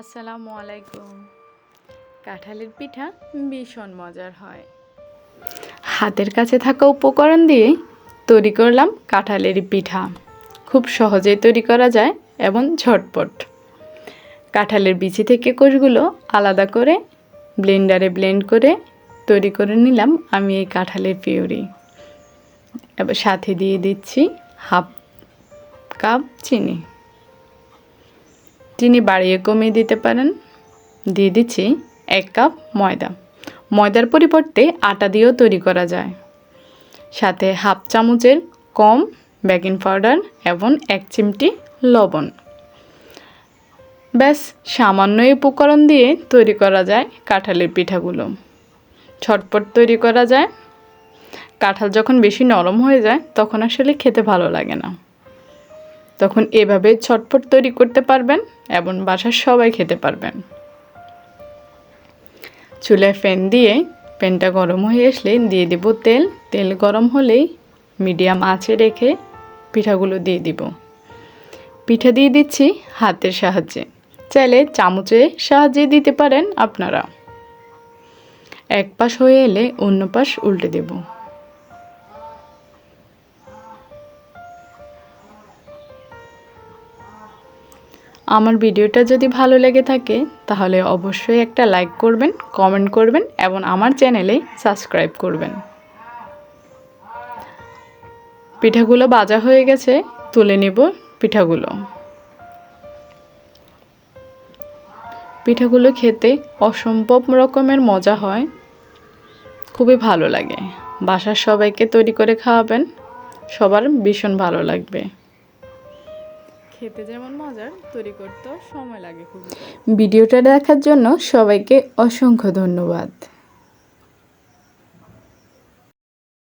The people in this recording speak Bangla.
আসসালামু আলাইকুম। কাঁঠালের পিঠা ভীষণ মজার হয়। হাতের কাছে থাকা উপকরণ দিয়ে তৈরি করলাম কাঁঠালের পিঠা। খুব সহজেই তৈরি করা যায় এবং ঝটপট। কাঁঠালের বিচি থেকে কোষগুলো আলাদা করে ব্লেন্ডারে ব্লেন্ড করে তৈরি করে নিলাম আমি এই কাঁঠালের পিউরি। এবার সাথে দিয়ে দিচ্ছি হাফ কাপ চিনি। চিনি বাড়িয়ে কমিয়ে দিতে পারেন। দিয়ে দিচ্ছি 1 কাপ ময়দা। ময়দার পরিবর্তে আটা দিয়েও তৈরি করা যায়। সাথে হাফ চামচের কম বেকিং পাউডার এবং 1 চিমটি লবণ। ব্যাস সামান্য উপকরণ দিয়ে তৈরি করা যায় কাঁঠালের পিঠাগুলো। ঝটপট তৈরি করা যায়। কাঁঠাল যখন বেশি নরম হয়ে যায় তখন আসলে খেতে ভালো লাগে না। তখন এভাবে ঝটপট তৈরি করতে পারবেন এবং বাসার সবাই খেতে পারবেন। চুলায় প্যান দিয়ে প্যানটা গরম হয়ে আসলে দিয়ে দেব তেল। তেল গরম হলেই মিডিয়াম আঁচে রেখে পিঠাগুলো দিয়ে দিব। পিঠা দিয়ে দিচ্ছি হাতের সাহায্যে, চাইলে চামচের সাহায্যে দিতে পারেন আপনারা। এক পাশ হয়ে এলে অন্য পাশ উল্টে দেব। আমার ভিডিওটা যদি ভালো লেগে থাকে তাহলে অবশ্যই একটা লাইক করবেন, কমেন্ট করবেন এবং আমার চ্যানেলে সাবস্ক্রাইব করবেন। পিঠাগুলো ভাজা হয়ে গেছে, তুলে নেব পিঠাগুলো। পিঠাগুলো খেতে অসম্ভব রকমের মজা হয়, খুবই ভালো লাগে। বাসার সবাইকে তৈরি করে খাওয়াবেন, সবার ভীষণ ভালো লাগবে। খেতে যেমন মজার, তৈরি করতেও সময় লাগে খুবই। ভিডিওটা দেখার জন্য সবাইকে অসংখ্য ধন্যবাদ।